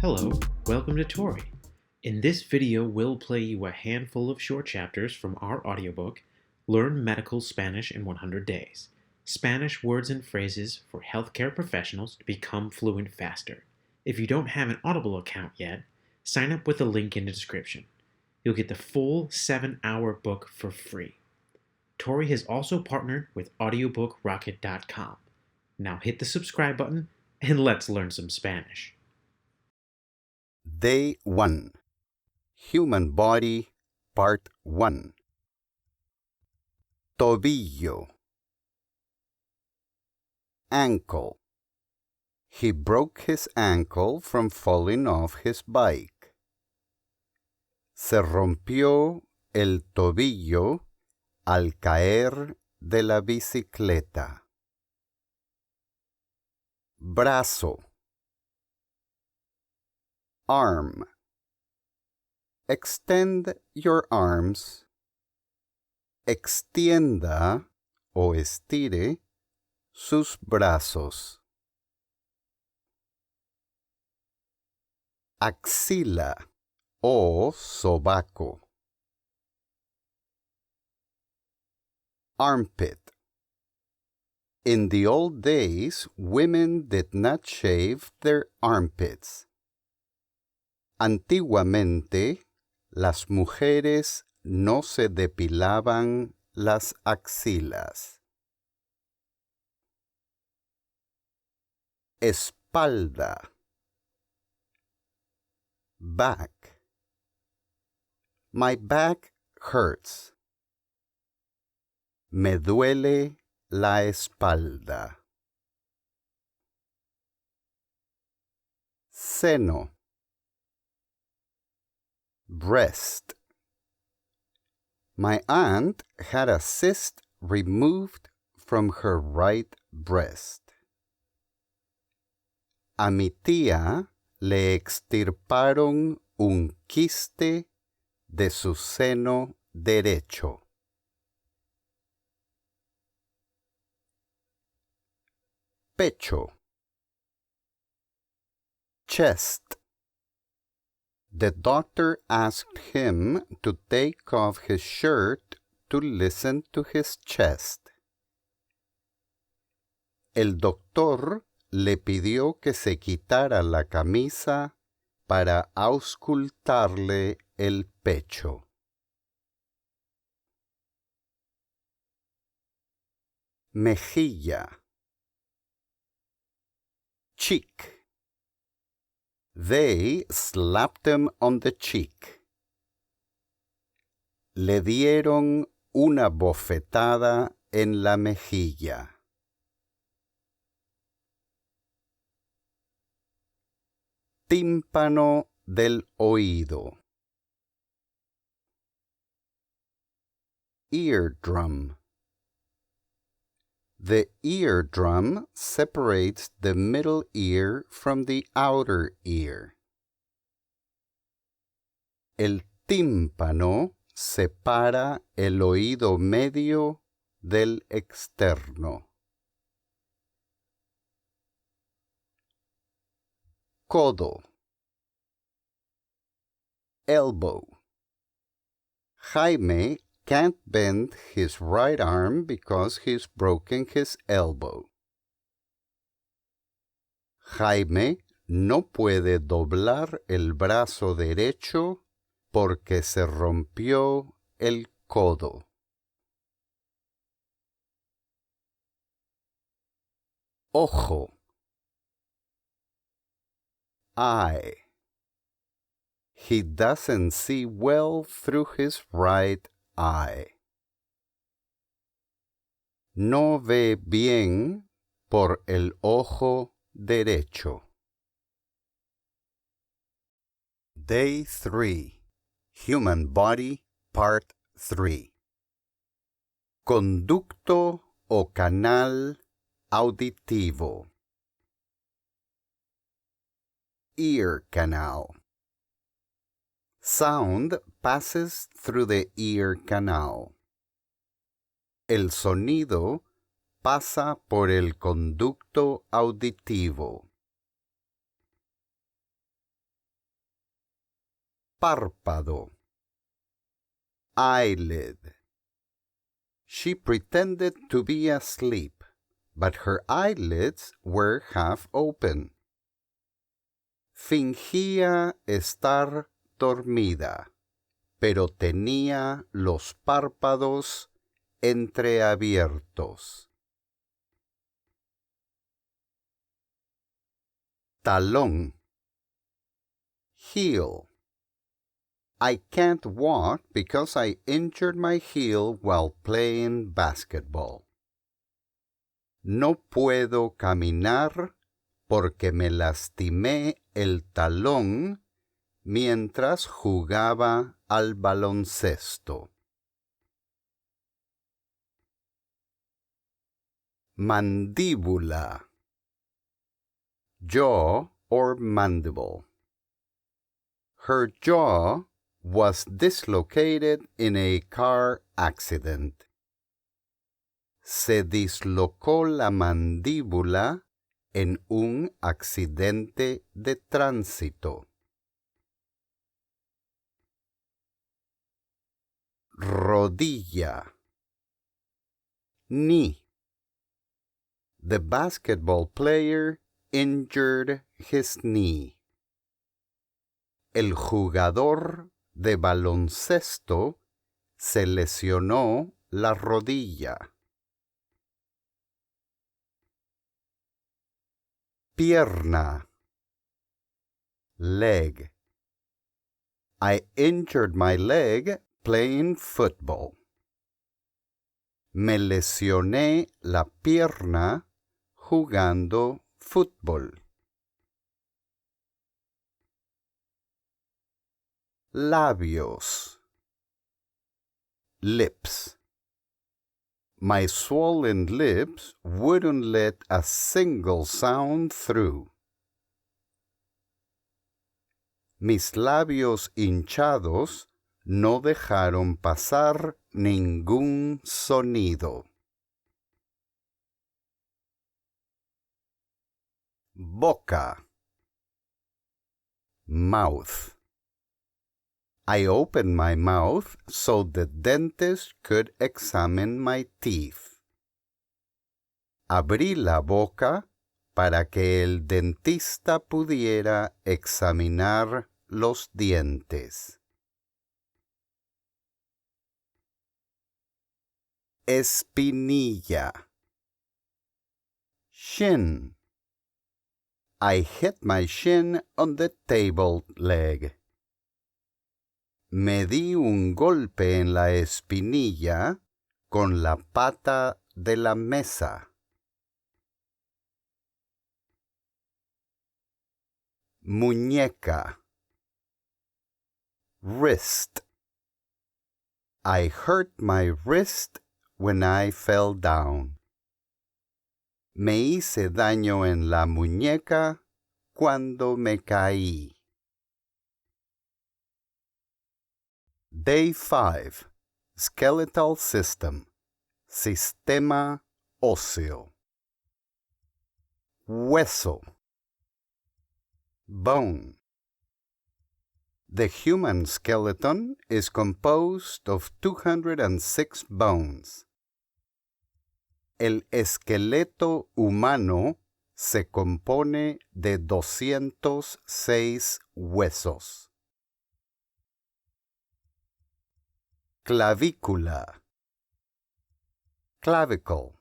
Hello, welcome to Touri. In this video, we'll play you a handful of short chapters from our audiobook, Learn Medical Spanish in 100 Days. Spanish words and phrases for healthcare professionals to become fluent faster. If you don't have an Audible account yet, sign up with the link in the description. You'll get the full 7-hour book for free. Touri has also partnered with audiobookrocket.com. Now hit the subscribe button and let's learn some Spanish. Day 1. Human Body, Part 1. Tobillo. Ankle. He broke his ankle from falling off his bike. Se rompió el tobillo al caer de la bicicleta. Brazo. Arm. Extend your arms. Extienda o estire sus brazos. Axila o sobaco. Armpit. In the old days, women did not shave their armpits. Antiguamente, las mujeres no se depilaban las axilas. Espalda. Back. My back hurts. Me duele la espalda. Seno. Breast. My aunt had a cyst removed from her right breast. A mi tía le extirparon un quiste de su seno derecho. Pecho. Chest. The doctor asked him to take off his shirt to listen to his chest. El doctor le pidió que se quitara la camisa para auscultarle el pecho. Mejilla. Cheek. They slapped him on the cheek. Le dieron una bofetada en la mejilla. Tímpano del oído. Eardrum. The eardrum separates the middle ear from the outer ear. El tímpano separa el oído medio del externo. Codo. Elbow. Jaime can't bend his right arm because he's broken his elbow. Jaime no puede doblar el brazo derecho porque se rompió el codo. Ojo. Eye. He doesn't see well through his right eye. No ve bien por el ojo derecho. Day 3. Human Body, Part 3. Conducto o canal auditivo. Ear canal. Sound passes through the ear canal. El sonido pasa por el conducto auditivo. Párpado. Eyelid. She pretended to be asleep, but her eyelids were half open. Fingía estar dormida, pero tenía los párpados entreabiertos. Talón. Heel. I can't walk because I injured my heel while playing basketball. No puedo caminar porque me lastimé el talón mientras jugaba al baloncesto. Mandíbula. Jaw or mandible. Her jaw was dislocated in a car accident. Se dislocó la mandíbula en un accidente de tránsito. Rodilla. Knee. The basketball player injured his knee. El jugador de baloncesto se lesionó la rodilla. Pierna. Leg. I injured my leg playing football. Me lesioné la pierna jugando fútbol. Labios. Lips. My swollen lips wouldn't let a single sound through. Mis labios hinchados no dejaron pasar ningún sonido. Boca. Mouth. I opened my mouth so the dentist could examine my teeth. Abrí la boca para que el dentista pudiera examinar los dientes. Espinilla. Shin. I hit my shin on the table leg. Me di un golpe en la espinilla con la pata de la mesa. Muñeca. Wrist. I hurt my wrist when I fell down. Me hice daño en la muñeca cuando me caí. Day 5. Skeletal system. Sistema óseo. Hueso. Bone. The human skeleton is composed of 206 bones. El esqueleto humano se compone de 206 huesos. Clavícula. Clavicle.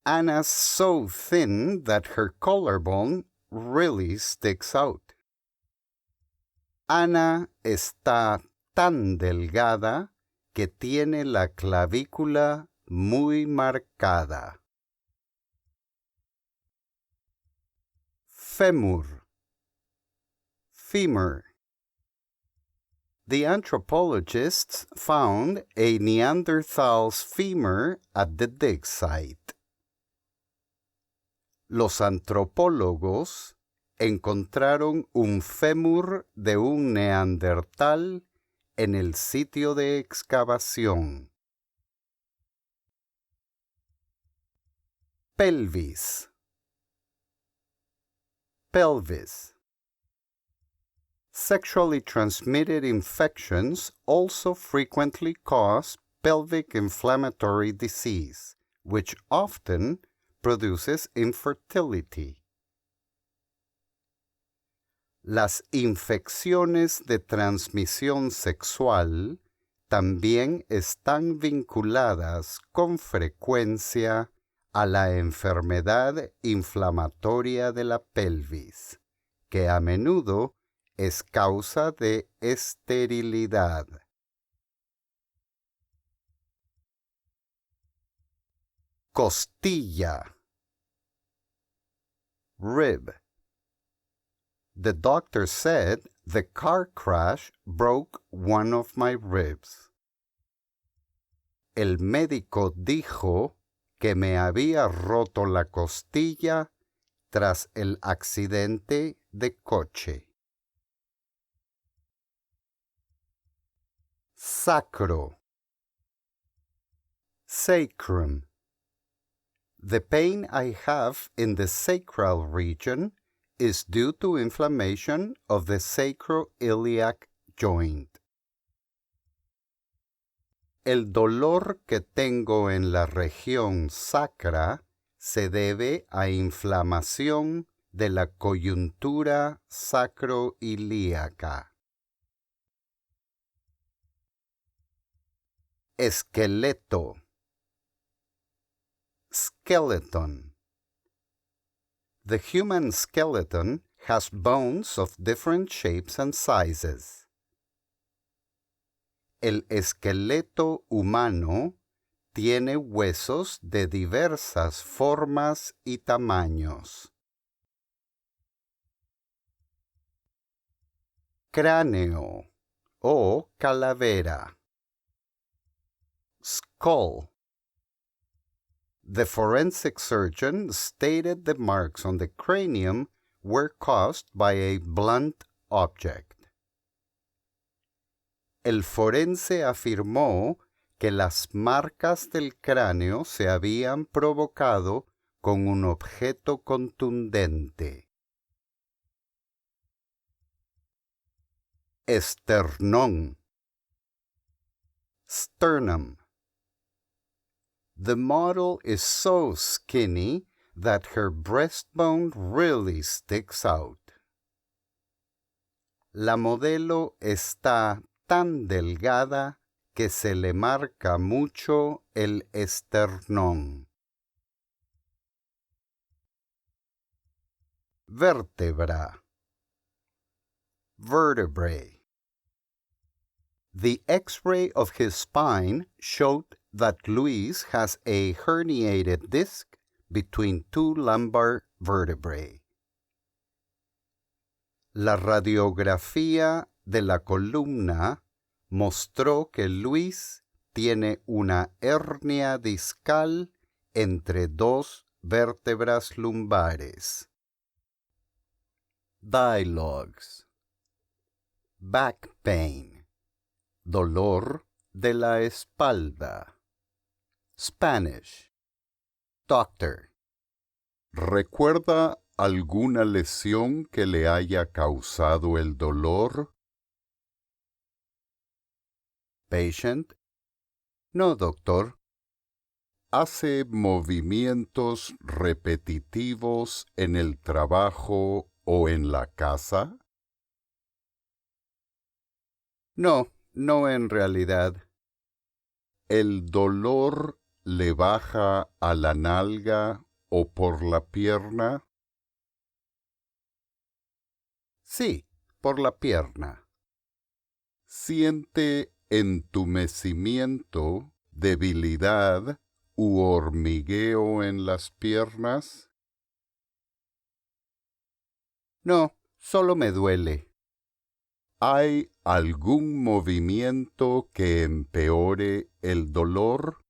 Anna's so thin that her collarbone really sticks out. Ana está tan delgada que tiene la clavícula muy marcada. Femur. Femur. The anthropologists found a Neanderthal's femur at the dig site. Los antropólogos encontraron un fémur de un neandertal en el sitio de excavación. Pelvis. Pelvis. Sexually transmitted infections also frequently cause pelvic inflammatory disease, which often produces infertility. Las infecciones de transmisión sexual también están vinculadas con frecuencia a la enfermedad inflamatoria de la pelvis, que a menudo es causa de esterilidad. Costilla. Rib. The doctor said the car crash broke one of my ribs. El médico dijo que me había roto la costilla tras el accidente de coche. Sacro. Sacrum. The pain I have in the sacral region is due to inflammation of the sacroiliac joint. El dolor que tengo en la región sacra se debe a inflamación de la coyuntura sacroiliaca. Esqueleto. Skeleton. The human skeleton has bones of different shapes and sizes. El esqueleto humano tiene huesos de diversas formas y tamaños. Cráneo o calavera. Skull. The forensic surgeon stated the marks on the cranium were caused by a blunt object. El forense afirmó que las marcas del cráneo se habían provocado con un objeto contundente. Esternón. Sternum. The model is so skinny that her breastbone really sticks out. La modelo está tan delgada que se le marca mucho el esternón. Vértebra. Vertebrae. The X-ray of his spine showed that Luis has a herniated disc between two lumbar vertebrae. La radiografía de la columna mostró que Luis tiene una hernia discal entre dos vértebras lumbares. Dialogues. Back pain. Dolor de la espalda. Spanish. Doctor. ¿Recuerda alguna lesión que le haya causado el dolor? Patient. No, doctor. ¿Hace movimientos repetitivos en el trabajo o en la casa? No, no en realidad. ¿El dolor le baja a la nalga o por la pierna? Sí, por la pierna. ¿Siente entumecimiento, debilidad u hormigueo en las piernas? No, solo me duele. ¿Hay algún movimiento que empeore el dolor?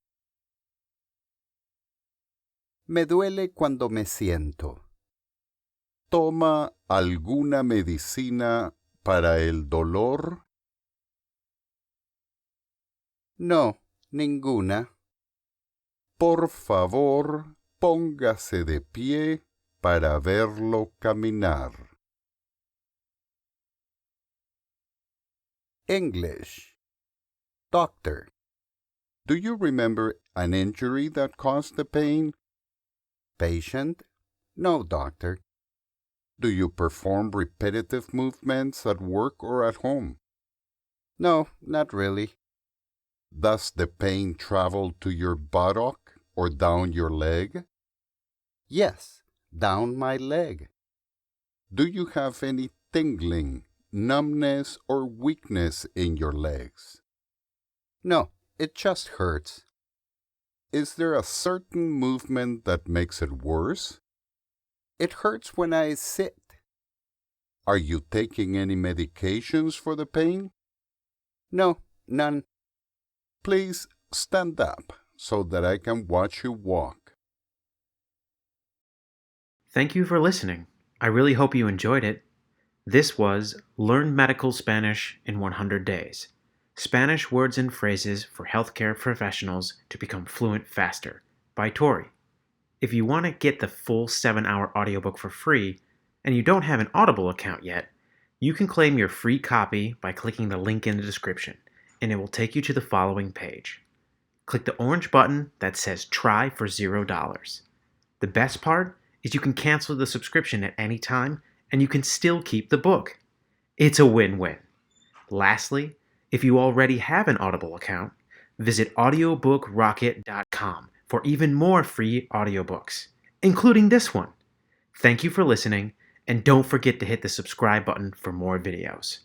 Me duele cuando me siento. ¿Toma alguna medicina para el dolor? No, ninguna. Por favor, póngase de pie para verlo caminar. English. Doctor. Do you remember an injury that caused the pain? Patient. No, doctor. Do you perform repetitive movements at work or at home? No, not really. Does the pain travel to your buttock or down your leg? Yes, down my leg. Do you have any tingling, numbness, or weakness in your legs? No, it just hurts. Is there a certain movement that makes it worse? It hurts when I sit. Are you taking any medications for the pain? No, none. Please stand up so that I can watch you walk. Thank you for listening. I really hope you enjoyed it. This was Learn Medical Spanish in 100 Days. Spanish words and phrases for healthcare professionals to become fluent faster by Touri. If you want to get the full 7-hour audiobook for free, and you don't have an Audible account yet, you can claim your free copy by clicking the link in the description, and it will take you to the following page. Click the orange button that says Try for $0. The best part is you can cancel the subscription at any time, and you can still keep the book. It's a win-win. Lastly, if you already have an Audible account, visit audiobookrocket.com for even more free audiobooks, including this one. Thank you for listening, and don't forget to hit the subscribe button for more videos.